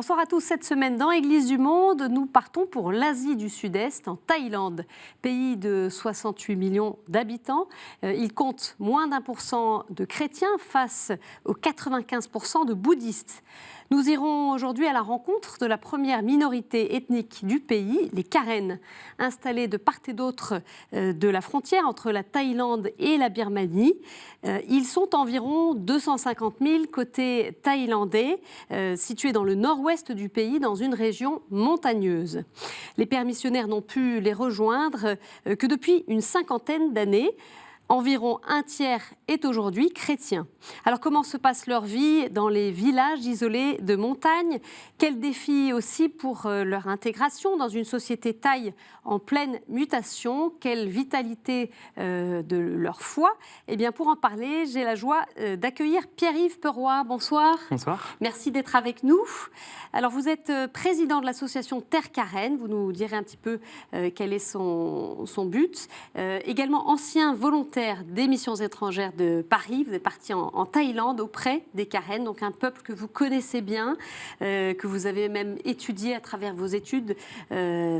Bonsoir à tous. Cette semaine, dans Église du Monde, nous partons pour l'Asie du Sud-Est, en Thaïlande. Pays de 68 millions d'habitants. Il compte moins d'1% de chrétiens face aux 95% de bouddhistes. Nous irons aujourd'hui à la rencontre de la première minorité ethnique du pays, les Karen, installés de part et d'autre de la frontière entre la Thaïlande et la Birmanie. Ils sont environ 250 000 côté thaïlandais, situés dans le nord-ouest du pays, dans une région montagneuse. Les pères missionnaires n'ont pu les rejoindre que depuis une cinquantaine d'années. Environ un tiers est aujourd'hui chrétien. Alors comment se passe leur vie dans les villages isolés de montagne? Quels défis aussi pour leur intégration dans une société thaï en pleine mutation? Quelle vitalité de leur foi? Eh bien, pour en parler, j'ai la joie d'accueillir Pierre-Yves Peroy. Bonsoir. Bonsoir. Merci d'être avec nous. Alors vous êtes président de l'association Terre Karen. Vous nous direz un petit peu quel est son but. Également ancien volontaire des missions étrangères de Paris. Vous êtes parti en Thaïlande auprès des Karen, donc un peuple que vous connaissez bien, que vous avez même étudié à travers vos études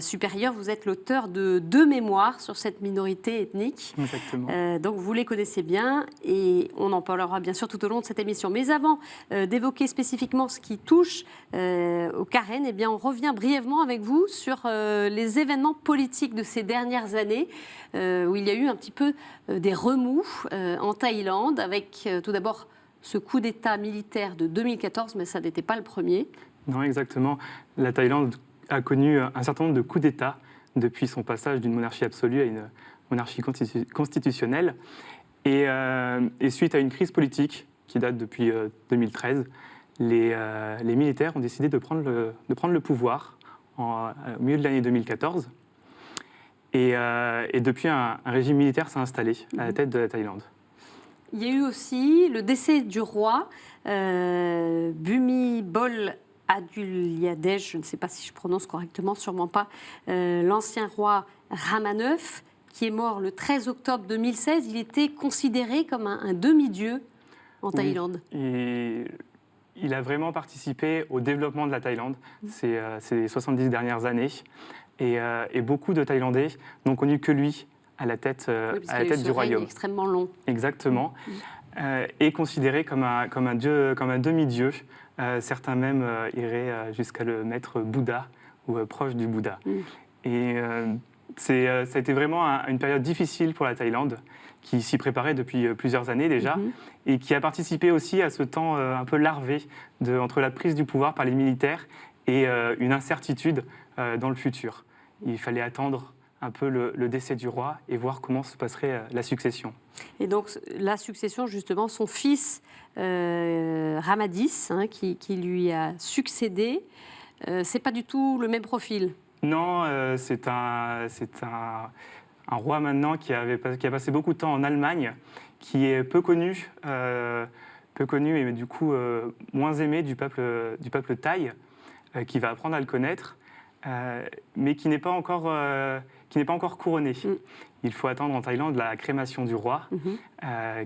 supérieures. Vous êtes l'auteur de 2 mémoires sur cette minorité ethnique. Exactement. Donc vous les connaissez bien et on en parlera bien sûr tout au long de cette émission. Mais avant d'évoquer spécifiquement ce qui touche aux Karen, eh bien on revient brièvement avec vous sur les événements politiques de ces dernières années où il y a eu un petit peu des remous en Thaïlande, avec tout d'abord ce coup d'État militaire de 2014, mais ça n'était pas le premier. Non, exactement. La Thaïlande a connu un certain nombre de coups d'État depuis son passage d'une monarchie absolue à une monarchie constitutionnelle. Et suite à une crise politique qui date depuis 2013, les militaires ont décidé de prendre le pouvoir au milieu de l'année 2014. Et depuis, un régime militaire s'est installé à la tête de la Thaïlande. Il y a eu aussi le décès du roi, Bhumibol Adulyadej, je ne sais pas si je prononce correctement, sûrement pas, l'ancien roi Rama IX, qui est mort le 13 octobre 2016. Il était considéré comme un demi-dieu en Thaïlande. Oui, il a vraiment participé au développement de la Thaïlande ces 70 dernières années. Et beaucoup de Thaïlandais n'ont connu que lui à la tête, du royaume. Extrêmement long. Exactement. Et considéré comme un dieu, comme un demi-dieu. Certains même iraient jusqu'à le mettre Bouddha ou proche du Bouddha. Et ça a été vraiment une période difficile pour la Thaïlande, qui s'y préparait depuis plusieurs années déjà, et qui a participé aussi à ce temps un peu larvé entre la prise du pouvoir par les militaires et une incertitude dans le futur. Il fallait attendre un peu le décès du roi et voir comment se passerait la succession. Et donc la succession, justement, son fils Ramadis, qui lui a succédé, c'est pas du tout le même profil. Non, c'est un roi maintenant qui a passé beaucoup de temps en Allemagne, qui est peu connu et du coup moins aimé du peuple thaï, qui va apprendre à le connaître. Mais qui n'est pas encore couronné. Il faut attendre en Thaïlande la crémation du roi,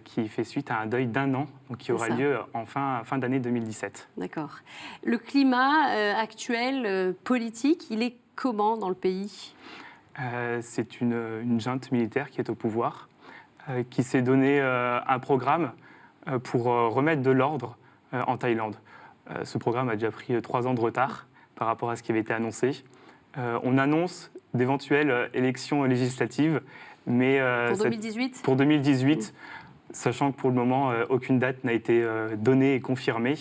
qui fait suite à un deuil d'1 an, donc qui aura lieu en fin d'année 2017. D'accord. Le climat actuel, politique, il est comment dans le pays ? C'est une junte militaire qui est au pouvoir, qui s'est donné un programme pour remettre de l'ordre en Thaïlande. Ce programme a déjà pris 3 ans de retard par rapport à ce qui avait été annoncé. On annonce d'éventuelles élections législatives, mais pour 2018 sachant que pour le moment, aucune date n'a été donnée et confirmée.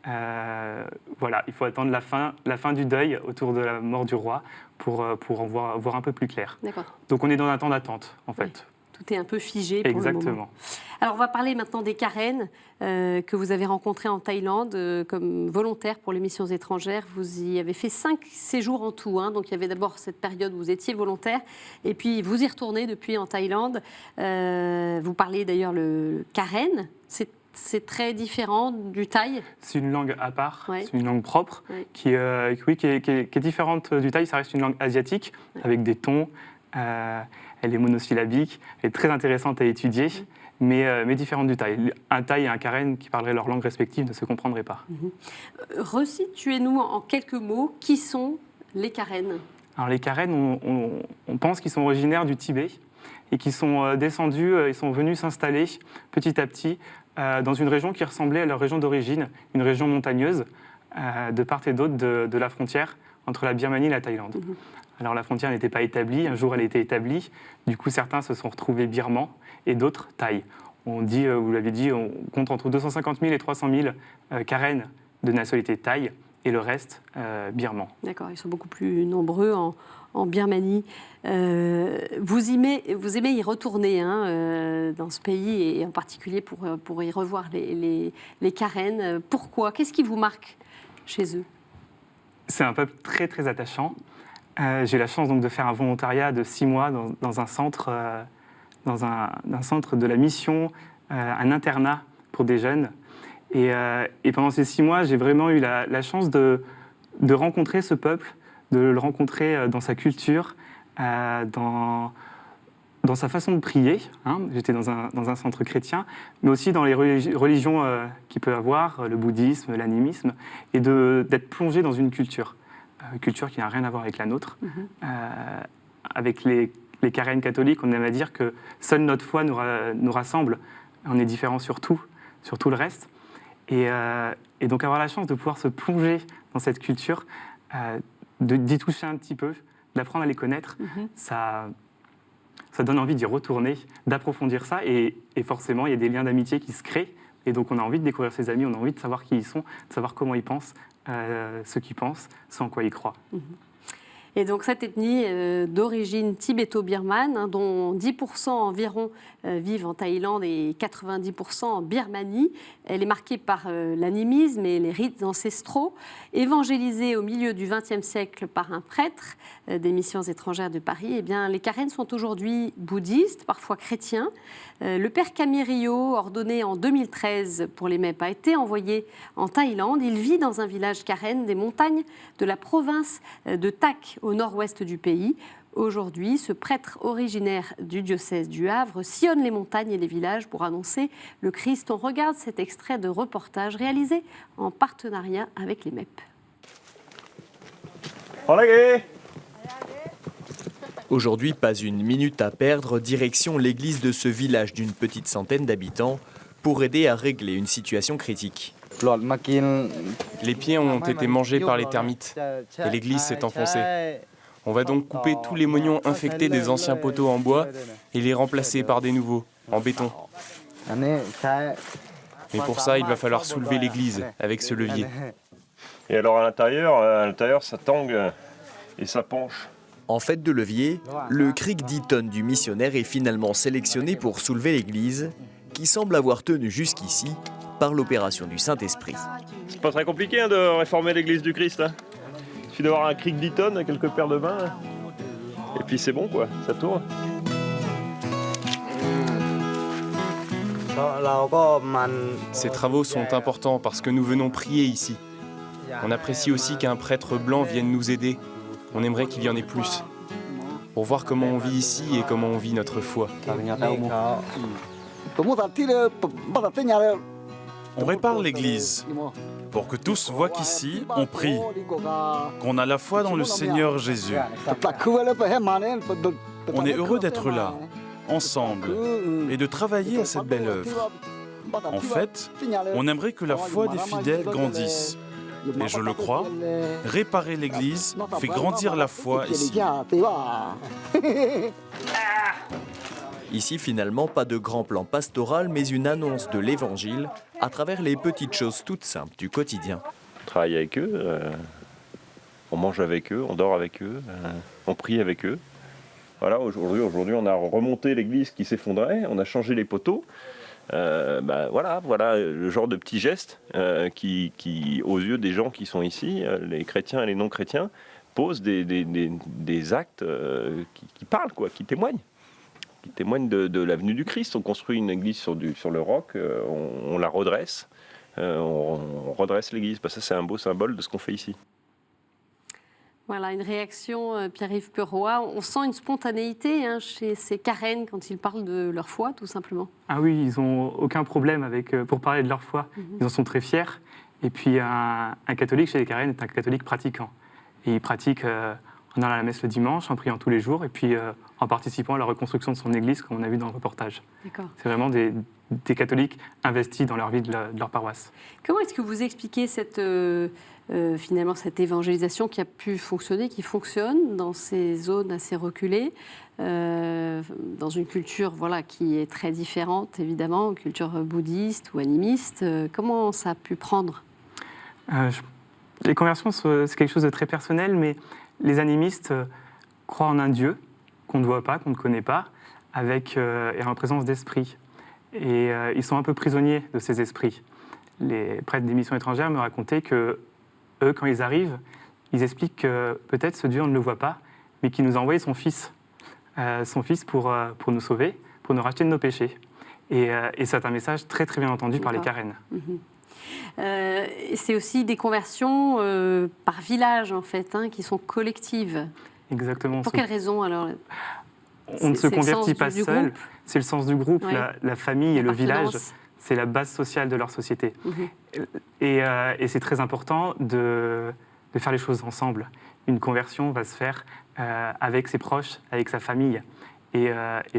Voilà, il faut attendre la fin du deuil autour de la mort du roi pour en voir un peu plus clair. D'accord. Donc on est dans un temps d'attente, en fait. Oui. Tout est un peu figé pour Exactement. le moment. Alors, on va parler maintenant des Karen que vous avez rencontrés en Thaïlande comme volontaire pour les missions étrangères. Vous y avez fait 5 séjours en tout. Donc, il y avait d'abord cette période où vous étiez volontaire et puis vous y retournez depuis en Thaïlande. Vous parlez d'ailleurs le Karen. C'est très différent du thaï. C'est une langue à part, ouais. C'est une langue propre qui est différente du thaï. Ça reste une langue asiatique avec des tons. elle est monosyllabique, elle est très intéressante à étudier, mais différente du thaï. Un thaï et un karen qui parleraient leur langue respective ne se comprendraient pas. Resituez-nous en quelques mots, qui sont les Karen? Alors les Karen, on pense qu'ils sont originaires du Tibet et qui sont descendus, ils sont venus s'installer petit à petit dans une région qui ressemblait à leur région d'origine, une région montagneuse, de part et d'autre de la frontière entre la Birmanie et la Thaïlande. Alors la frontière n'était pas établie, un jour elle a été établie, du coup certains se sont retrouvés birmans et d'autres thaïs. On dit, vous l'avez dit, on compte entre 250 000 et 300 000 Karen de nationalité thaï et le reste birman. D'accord, ils sont beaucoup plus nombreux en Birmanie. Vous aimez y retourner dans ce pays, et en particulier pour y revoir les Karen. Pourquoi? Qu'est-ce qui vous marque chez eux? C'est un peuple très très attachant. J'ai eu la chance donc de faire un volontariat de 6 mois dans un centre, un centre de la mission, un internat pour des jeunes. Et pendant ces 6 mois, j'ai vraiment eu la chance de rencontrer ce peuple, de le rencontrer dans sa culture, dans sa façon de prier. J'étais dans un centre chrétien, mais aussi dans les religions qu'il peut avoir, le bouddhisme, l'animisme, et d'être plongé dans une culture qui n'a rien à voir avec la nôtre. Avec les Karen catholiques, on aime à dire que seule notre foi nous rassemble. On est différents sur tout le reste. Et donc avoir la chance de pouvoir se plonger dans cette culture, d'y toucher un petit peu, d'apprendre à les connaître, ça donne envie d'y retourner, d'approfondir ça. Et forcément, il y a des liens d'amitié qui se créent. Et donc on a envie de découvrir ses amis, on a envie de savoir qui ils sont, de savoir comment ils pensent, ce qu'ils pensent, ce en quoi ils croient. Et donc cette ethnie d'origine tibéto-birmane, dont 10% environ vivent en Thaïlande et 90% en Birmanie, elle est marquée par l'animisme et les rites ancestraux. Évangélisée au milieu du XXe siècle par un prêtre des missions étrangères de Paris, eh bien, les Karen sont aujourd'hui bouddhistes, parfois chrétiens. Le père Kamirio, ordonné en 2013 pour les MEP, a été envoyé en Thaïlande. Il vit dans un village Karen des montagnes de la province de Tak, au nord-ouest du pays. Aujourd'hui, ce prêtre originaire du diocèse du Havre sillonne les montagnes et les villages pour annoncer le Christ. On regarde cet extrait de reportage réalisé en partenariat avec les MEP. Aujourd'hui, pas une minute à perdre, direction l'église de ce village d'une petite centaine d'habitants pour aider à régler une situation critique. Les pieds ont été mangés par les termites et l'église s'est enfoncée. On va donc couper tous les mognons infectés des anciens poteaux en bois et les remplacer par des nouveaux, en béton. Mais pour ça, il va falloir soulever l'église avec ce levier. Et alors à l'intérieur, ça tangue et ça penche. En fait de levier, le cric 10 tonnes du missionnaire est finalement sélectionné pour soulever l'église, qui semble avoir tenu jusqu'ici par l'opération du Saint-Esprit. C'est pas très compliqué de réformer l'église du Christ. Il suffit d'avoir un cric 10 tonnes, quelques paires de mains, et puis c'est bon quoi, ça tourne. Ces travaux sont importants parce que nous venons prier ici. On apprécie aussi qu'un prêtre blanc vienne nous aider. On aimerait qu'il y en ait plus. Pour voir comment on vit ici et comment on vit notre foi. On répare l'église pour que tous voient qu'ici, on prie, qu'on a la foi dans le Seigneur Jésus. On est heureux d'être là, ensemble, et de travailler à cette belle œuvre. En fait, on aimerait que la foi des fidèles grandisse. Et je le crois, réparer l'église fait grandir la foi ici. Ici, finalement, pas de grand plan pastoral, mais une annonce de l'évangile à travers les petites choses toutes simples du quotidien. On travaille avec eux, on mange avec eux, on dort avec eux, on prie avec eux. Voilà, aujourd'hui, on a remonté l'église qui s'effondrait, on a changé les poteaux. Voilà le genre de petits gestes qui, aux yeux des gens qui sont ici, les chrétiens et les non-chrétiens, posent des actes qui parlent, quoi, qui témoignent de la venue du Christ. On construit une église sur le roc, on la redresse, on redresse l'église. Ça, c'est un beau symbole de ce qu'on fait ici. Voilà, une réaction, Pierre-Yves Peroy. On sent une spontanéité chez ces Karen quand ils parlent de leur foi, tout simplement. Ah oui, ils n'ont aucun problème pour parler de leur foi. Ils en sont très fiers. Et puis, un catholique chez les Karen est un catholique pratiquant. Et il pratique en allant à la messe le dimanche, en priant tous les jours, et puis en participant à la reconstruction de son église, comme on a vu dans le reportage. D'accord. C'est vraiment des catholiques investis dans leur vie de leur paroisse. Comment est-ce que vous expliquez finalement cette évangélisation qui a pu fonctionner, qui fonctionne dans ces zones assez reculées, dans une culture qui est très différente, évidemment, une culture bouddhiste ou animiste. Comment ça a pu prendre ? Les conversions, c'est quelque chose de très personnel, mais les animistes croient en un Dieu qu'on ne voit pas, qu'on ne connaît pas, et en présence d'esprits. Et ils sont un peu prisonniers de ces esprits. Les prêtres des missions étrangères me racontaient que eux, quand ils arrivent, ils expliquent que peut-être ce Dieu, on ne le voit pas, mais qu'il nous a envoyé son Fils pour nous sauver, pour nous racheter de nos péchés. Et c'est un message très, très bien entendu par les Karen. C'est aussi des conversions par village, en fait, qui sont collectives. Exactement. Pour quelles raisons, alors ? On ne se convertit pas seul. C'est le sens du groupe, la famille et le village. C'est la base sociale de leur société. Et c'est très important de faire les choses ensemble. Une conversion va se faire avec ses proches, avec sa famille. Et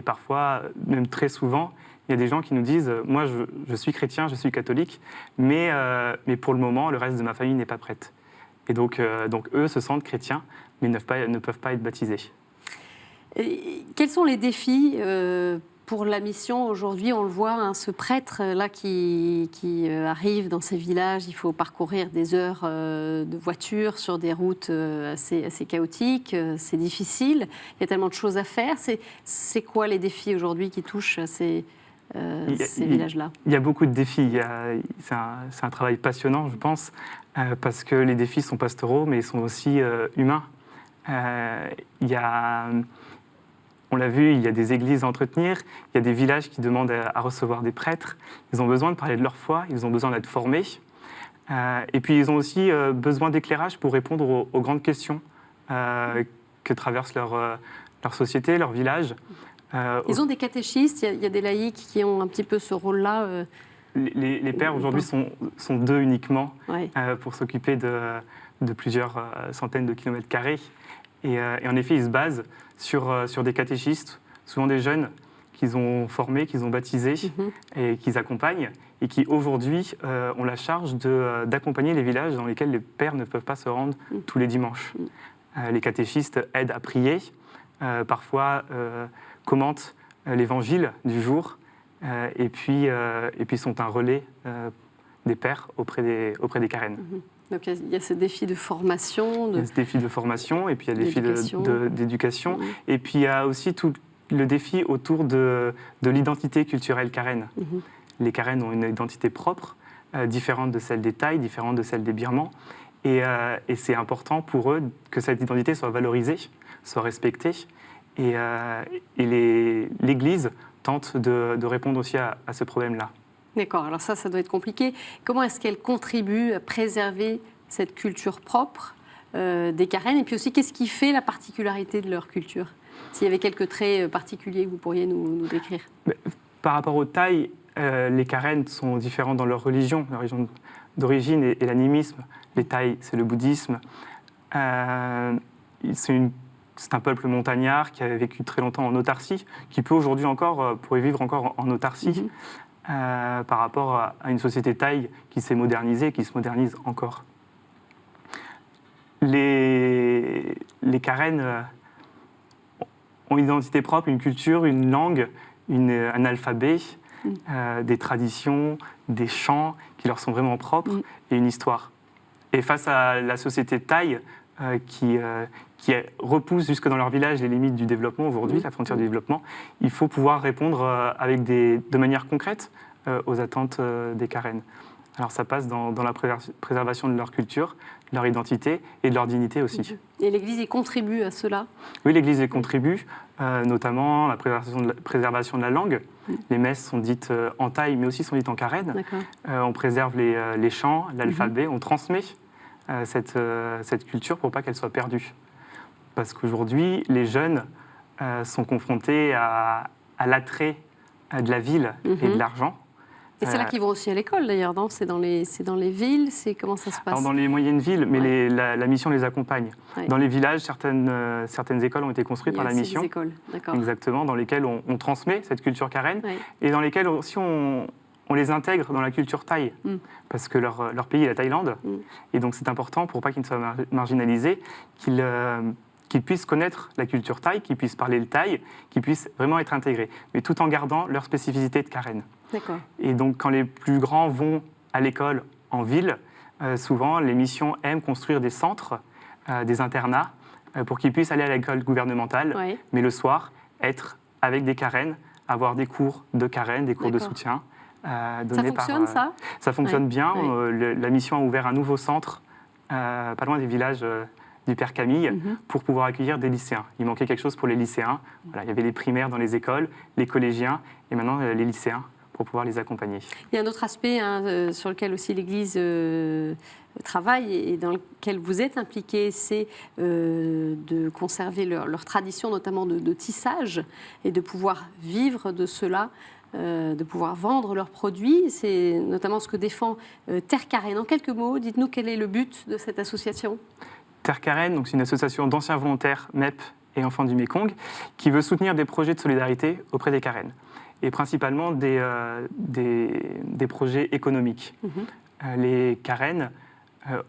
parfois, même très souvent, il y a des gens qui nous disent « Moi, je suis chrétien, je suis catholique, mais pour le moment, le reste de ma famille n'est pas prête. » Et donc, eux se sentent chrétiens, mais ne peuvent pas être baptisés. Et quels sont les défis pour la mission aujourd'hui? On le voit, ce prêtre-là qui arrive dans ces villages, il faut parcourir des heures de voiture sur des routes assez chaotiques, c'est difficile, il y a tellement de choses à faire. C'est quoi les défis aujourd'hui qui touchent ces villages-là? Il y a beaucoup de défis. C'est un travail passionnant, je pense, parce que les défis sont pastoraux, mais ils sont aussi humains. On l'a vu, il y a des églises à entretenir, il y a des villages qui demandent à recevoir des prêtres. Ils ont besoin de parler de leur foi, ils ont besoin d'être formés. Et puis, ils ont aussi besoin d'éclairage pour répondre aux grandes questions que traverse leur société, leur village. Ils ont des catéchistes, il y a des laïcs qui ont un petit peu ce rôle-là. Les pères, aujourd'hui, sont deux uniquement pour s'occuper de plusieurs centaines de kilomètres carrés. Et en effet, ils se basent sur des catéchistes, souvent des jeunes qu'ils ont formés, qu'ils ont baptisés et qu'ils accompagnent, et qui aujourd'hui ont la charge d'accompagner les villages dans lesquels les pères ne peuvent pas se rendre tous les dimanches. Les catéchistes aident à prier, parfois commentent l'évangile du jour, et puis sont un relais des pères auprès des Karen. Donc il y a ce défi de formation. Il y a ce défi de formation, et puis il y a le défi d'éducation. Et puis il y a aussi tout le défi autour de l'identité culturelle Karen. Les Karen ont une identité propre, différente de celle des Thaïs, différente de celle des Birmans. Et c'est important pour eux que cette identité soit valorisée, soit respectée. Et l'Église tente de répondre aussi à ce problème-là. D'accord, alors ça doit être compliqué. Comment est-ce qu'elle contribue à préserver cette culture propre des Karen? Et puis aussi, qu'est-ce qui fait la particularité de leur culture? S'il y avait quelques traits particuliers que vous pourriez nous décrire. Par rapport aux Thaïs, les Karen sont différents dans leur religion d'origine et l'animisme. Les Thaïs, c'est le bouddhisme. C'est un peuple montagnard qui a vécu très longtemps en autarcie, qui peut aujourd'hui pourrait vivre encore en autarcie. Par rapport à une société thaï qui s'est modernisée, qui se modernise encore. Les Karen ont une identité propre, une culture, une langue, un alphabet, des traditions, des chants qui leur sont vraiment propres et une histoire. Et face à la société thaï qui repousse jusque dans leur village les limites du développement aujourd'hui, la frontière du développement, il faut pouvoir répondre de manière concrète aux attentes des Karen. Alors ça passe dans la préservation de leur culture, de leur identité et de leur dignité aussi. Et l'Église y contribue à cela? Oui, l'Église y contribue, notamment la préservation de la langue. Les messes sont dites en thaï, mais aussi sont dites en Karen. On préserve les chants, l'alphabet, on transmet cette culture pour pas qu'elle soit perdue. Parce qu'aujourd'hui, les jeunes sont confrontés à l'attrait de la ville et de l'argent. Et c'est là qu'ils vont aussi à l'école d'ailleurs, non? C'est dans les villes, comment ça se passe? Alors, dans les moyennes villes, mais la mission les accompagne. Ouais. Dans les villages, certaines écoles ont été construites par la mission. Des écoles, d'accord. Exactement, dans lesquelles on transmet cette culture karen Ouais. et dans lesquelles aussi on les intègre dans la culture thaï, parce que leur pays est la Thaïlande. Et donc c'est important pour pas qu'ils ne soient marginalisés, qu'ils puissent connaître la culture thaï, qu'ils puissent parler le thaï, qu'ils puissent vraiment être intégrés, mais tout en gardant leur spécificité de karen. D'accord. Et donc, quand les plus grands vont à l'école en ville, souvent, les missions aiment construire des centres, des internats, pour qu'ils puissent aller à l'école gouvernementale, Ouais. mais le soir, être avec des Karen, avoir des cours de Karen, des cours de D'accord. soutien. Ça donnés fonctionne, ça? Ça fonctionne Ouais. bien. Ouais. La mission a ouvert un nouveau centre, pas loin des villages du Père Camille, pour pouvoir accueillir des lycéens. Il manquait quelque chose pour les lycéens. Voilà, il y avait les primaires dans les écoles, les collégiens, et maintenant les lycéens, pour pouvoir les accompagner. Il y a un autre aspect sur lequel aussi l'Église travaille et dans lequel vous êtes impliqué, c'est de conserver leur tradition, notamment de tissage, et de pouvoir vivre de cela, de pouvoir vendre leurs produits. C'est notamment ce que défend Terre Karen. En quelques mots, dites-nous quel est le but de cette association? Terre Karen, donc c'est une association d'anciens volontaires MEP et enfants du Mékong qui veut soutenir des projets de solidarité auprès des Karen et principalement des projets économiques. Les Karen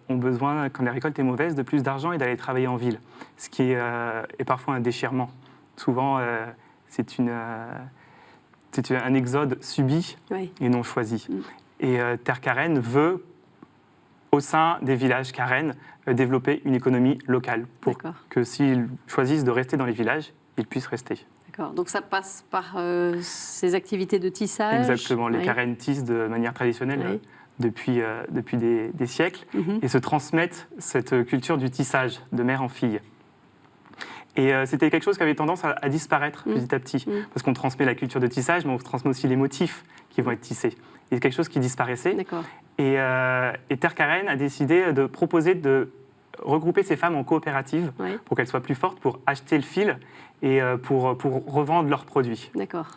ont besoin, quand la récolte est mauvaise, de plus d'argent et d'aller travailler en ville, ce qui est parfois un déchirement. Souvent, c'est un exode subi et non choisi. Et Terre Karen veut, au sein des villages Karen, développer une économie locale pour que s'ils choisissent de rester dans les villages, ils puissent rester. D'accord. Donc ça passe par ces activités de tissage. Exactement. Les Karen tissent de manière traditionnelle depuis des siècles et se transmettent cette culture du tissage de mère en fille. Et c'était quelque chose qui avait tendance à disparaître petit à petit, parce qu'on transmet la culture de tissage, mais on transmet aussi les motifs qui vont être tissés. Et c'est quelque chose qui disparaissait. Et Terre Karen a décidé de proposer de regrouper ces femmes en coopératives pour qu'elles soient plus fortes, pour acheter le fil et pour revendre leurs produits.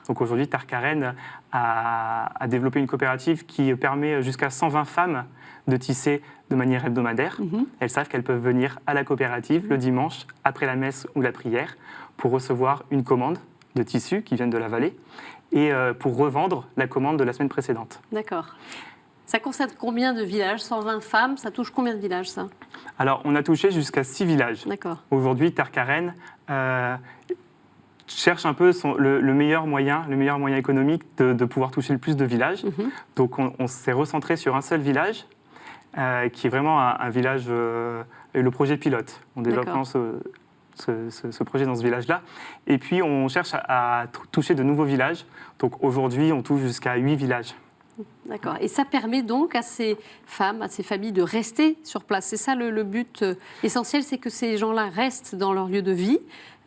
Donc aujourd'hui, Terre Karen a développé une coopérative qui permet jusqu'à 120 femmes de tisser de manière hebdomadaire. Elles savent qu'elles peuvent venir à la coopérative le dimanche, après la messe ou la prière, pour recevoir une commande de tissus qui viennent de la vallée et pour revendre la commande de la semaine précédente. D'accord. Ça concerne combien de villages? 120 femmes, ça touche combien de villages, ça? Alors, on a touché jusqu'à 6 villages. Aujourd'hui, Terre Karen cherche un peu le meilleur moyen économique de pouvoir toucher le plus de villages. Donc, on s'est recentré sur un seul village, qui est vraiment un village, le projet pilote. On développe ce projet dans ce village-là. Et puis, on cherche à toucher de nouveaux villages. Donc, aujourd'hui, on touche jusqu'à 8 villages. D'accord. Et ça permet donc à ces femmes, à ces familles de rester sur place. C'est ça le but essentiel, c'est que ces gens-là restent dans leur lieu de vie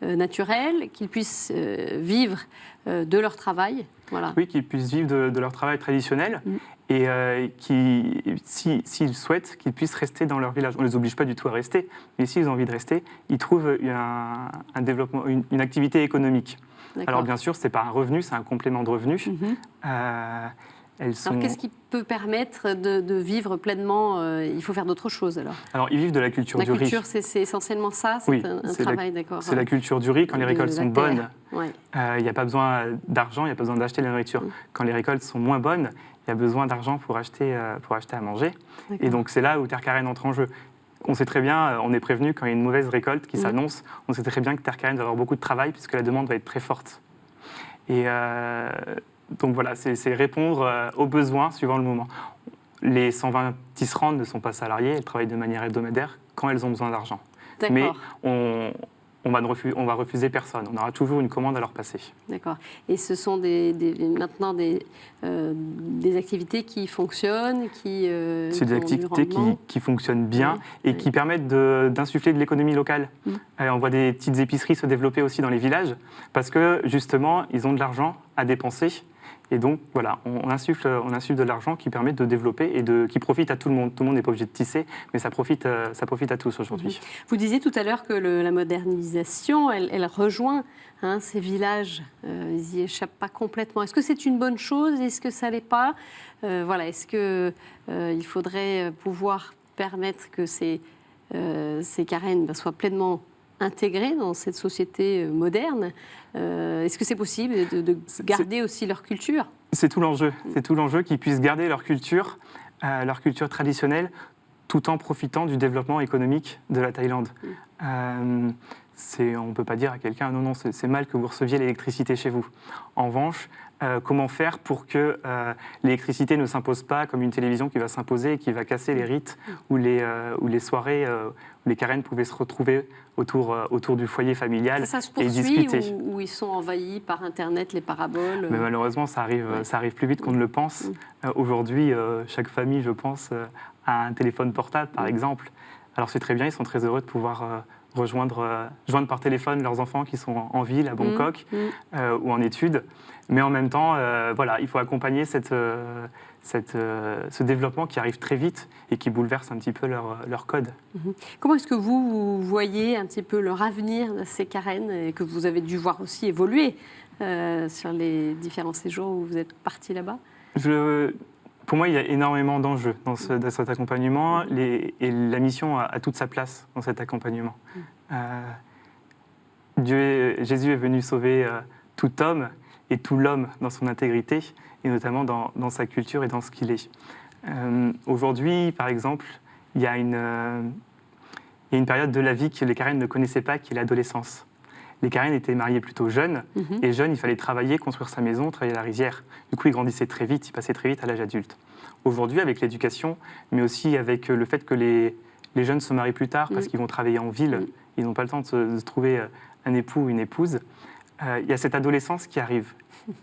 naturel, qu'ils puissent vivre de leur travail. Voilà. Oui, qu'ils puissent vivre de leur travail traditionnel et s'ils souhaitent, qu'ils puissent rester dans leur village. On ne les oblige pas du tout à rester, mais s'ils ont envie de rester, ils trouvent un développement, une activité économique. Alors bien sûr, ce n'est pas un revenu, c'est un complément de revenu. Alors qu'est-ce qui peut permettre de vivre pleinement? Il faut faire d'autres choses alors. Alors ils vivent de la culture du riz. La culture, c'est essentiellement ça, c'est un travail, d'accord. C'est la culture du riz. Quand les récoltes sont bonnes, il n'y a pas besoin d'argent, il n'y a pas besoin d'acheter de la nourriture. Quand les récoltes sont moins bonnes, il y a besoin d'argent pour acheter à manger. Et donc c'est là où Terre Karen entre en jeu. On sait très bien, on est prévenu quand il y a une mauvaise récolte qui s'annonce, on sait très bien que Terre Karen va avoir beaucoup de travail puisque la demande va être très forte. Et donc voilà, c'est répondre aux besoins suivant le moment. Les 120 tisserands ne sont pas salariés, elles travaillent de manière hebdomadaire quand elles ont besoin d'argent. Mais on va refuser personne, on aura toujours une commande à leur passer. D'accord. Et ce sont maintenant des activités qui fonctionnent, c'est des activités qui fonctionnent bien et qui permettent d'insuffler de l'économie locale. On voit des petites épiceries se développer aussi dans les villages parce que justement, ils ont de l'argent à dépenser Et donc, voilà, on insuffle de l'argent qui permet de développer et qui profite à tout le monde. Tout le monde n'est pas obligé de tisser, mais ça profite à tous aujourd'hui. Vous disiez tout à l'heure que la modernisation, elle rejoint ces villages. Ils n'y échappent pas complètement. Est-ce que c'est une bonne chose? Est-ce que ça ne l'est pas? Est-ce qu'il faudrait pouvoir permettre que ces carènes soient pleinement intégrés dans cette société moderne? Est-ce que c'est possible de garder aussi leur culture? C'est tout l'enjeu. C'est tout l'enjeu qu'ils puissent garder leur culture traditionnelle, tout en profitant du développement économique de la Thaïlande. On ne peut pas dire à quelqu'un non, c'est mal que vous receviez l'électricité chez vous. En revanche, comment faire pour que l'électricité ne s'impose pas comme une télévision qui va s'imposer et qui va casser les rites ou les soirées où les carènes pouvaient se retrouver autour du foyer familial ça se et discuter. poursuit où ils sont envahis par Internet, les paraboles? Mais malheureusement, ça arrive plus vite qu'on ne le pense. Aujourd'hui, chaque famille, je pense, a un téléphone portable, par exemple. Alors c'est très bien, ils sont très heureux de pouvoir joindre par téléphone leurs enfants qui sont en ville, à Bangkok, ou en études. Mais en même temps, il faut accompagner ce développement qui arrive très vite et qui bouleverse un petit peu leur code. Comment est-ce que vous voyez un petit peu leur avenir de ces carènes et que vous avez dû voir aussi évoluer sur les différents séjours où vous êtes partis là-bas? Pour moi, il y a énormément d'enjeux dans cet accompagnement et la mission a toute sa place dans cet accompagnement. Jésus est venu sauver tout homme et tout l'homme dans son intégrité, et notamment dans sa culture et dans ce qu'il est. Aujourd'hui, par exemple, il y a une période de la vie que les carènes ne connaissaient pas, qui est l'adolescence. Les carènes étaient mariées plutôt jeunes, et jeunes, il fallait travailler, construire sa maison, travailler à la rizière. Du coup, ils grandissaient très vite, ils passaient très vite à l'âge adulte. Aujourd'hui, avec l'éducation, mais aussi avec le fait que les jeunes se marient plus tard parce qu'ils vont travailler en ville, ils n'ont pas le temps de se trouver un époux ou une épouse, il y a cette adolescence qui arrive.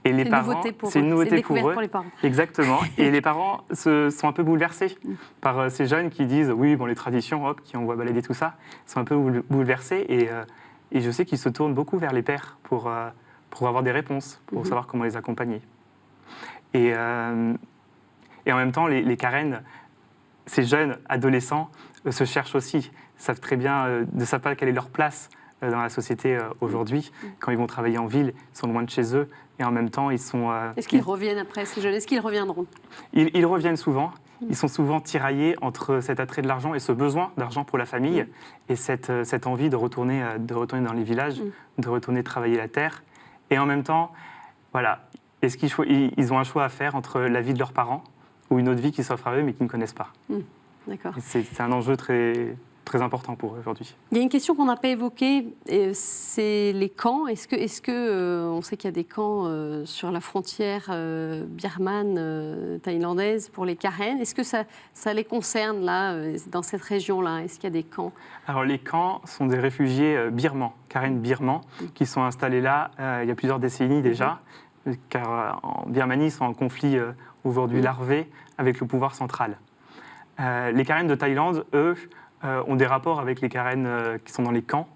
Et les parents, c'est une nouveauté pour eux. Pour les parents. Exactement. Et les parents sont un peu bouleversés par ces jeunes qui disent oui, bon, les traditions, hop, qui envoient balader tout ça, sont un peu bouleversés. Et je sais qu'ils se tournent beaucoup vers les pères pour avoir des réponses, pour savoir comment les accompagner. Et en même temps, les carènes, ces jeunes adolescents, se cherchent aussi, savent très bien, ne savent pas quelle est leur place dans la société aujourd'hui. Quand ils vont travailler en ville, ils sont loin de chez eux, et en même temps, ils sont... Est-ce qu'ils reviennent après, ces jeunes? Est-ce qu'ils reviendront? Ils reviennent souvent. Ils sont souvent tiraillés entre cet attrait de l'argent et ce besoin d'argent pour la famille, et cette envie de retourner dans les villages, de retourner travailler la terre. Et en même temps, voilà, est-ce qu'ils ont un choix à faire entre la vie de leurs parents ou une autre vie qui s'offre à eux mais qu'ils ne connaissent pas. D'accord. C'est un enjeu très, très important pour eux aujourd'hui. Il y a une question qu'on n'a pas évoquée, c'est les camps. Est-ce que on sait qu'il y a des camps sur la frontière birmane, thaïlandaise pour les carènes? Est-ce que ça les concerne là, dans cette région-là? Est-ce qu'il y a des camps? Alors les camps sont des réfugiés birmans, carènes birmans, qui sont installés là il y a plusieurs décennies déjà, car en Birmanie, ils sont en conflit aujourd'hui larvé avec le pouvoir central. Les carènes de Thaïlande, eux, ont des rapports avec les carènes qui sont dans les camps,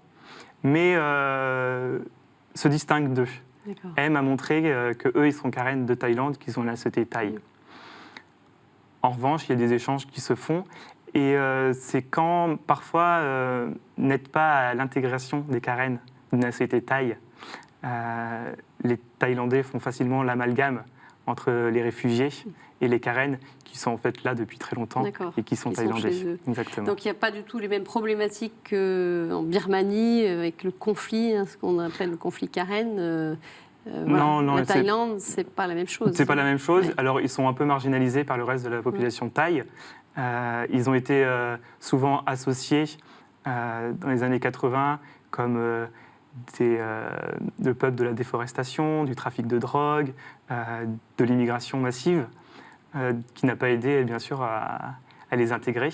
mais se distinguent d'eux. Aiment à montrer qu'eux, ils sont carènes de Thaïlande, qu'ils ont la société thaï. En revanche, il y a des échanges qui se font, et ces camps, parfois, n'aident pas à l'intégration des carènes de la société thaï. Les Thaïlandais font facilement l'amalgame entre les réfugiés et les carènes qui sont en fait là depuis très longtemps et qui sont thaïlandais. Exactement. Donc il n'y a pas du tout les mêmes problématiques qu'en Birmanie avec le conflit, ce qu'on appelle le conflit carène. Non, la Thaïlande, c'est pas la même chose. C'est pas la même chose. Alors ils sont un peu marginalisés par le reste de la population thaï. Ils ont été souvent associés dans les années 80 comme le peuple de la déforestation, du trafic de drogue, de l'immigration massive, qui n'a pas aidé, bien sûr, à les intégrer.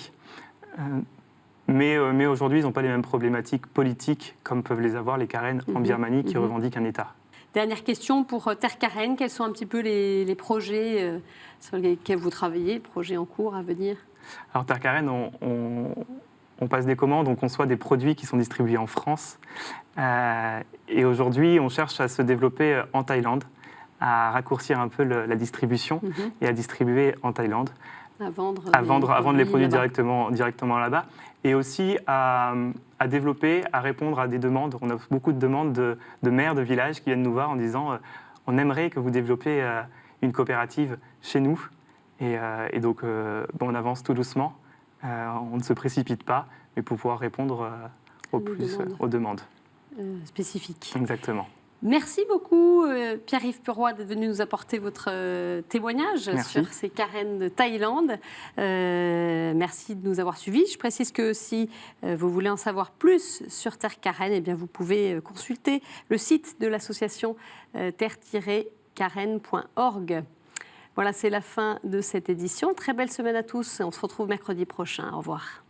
Mais aujourd'hui, ils n'ont pas les mêmes problématiques politiques comme peuvent les avoir les carènes en Birmanie qui revendiquent un État. Dernière question pour Terre Carène. Quels sont un petit peu les projets sur lesquels vous travaillez, les projets en cours à venir? Alors, Terre Carène, on passe des commandes, on conçoit des produits qui sont distribués en France. Et aujourd'hui, on cherche à se développer en Thaïlande, à raccourcir un peu la distribution et à distribuer en Thaïlande. À vendre les produits là-bas. directement là-bas. Et aussi à développer, à répondre à des demandes. On a beaucoup de demandes de maires de villages qui viennent nous voir en disant on aimerait que vous développiez une coopérative chez nous. Et donc, on avance tout doucement. On ne se précipite pas, mais pour pouvoir répondre aux demandes spécifiques. Exactement. Merci beaucoup Pierre-Yves Puroy d'être venu nous apporter votre témoignage Merci. sur ces carènes de Thaïlande. Merci de nous avoir suivis. Je précise que si vous voulez en savoir plus sur Terre Carène, eh bien vous pouvez consulter le site de l'association terre-carène.org. Voilà, c'est la fin de cette édition. Très belle semaine à tous. On se retrouve mercredi prochain. Au revoir.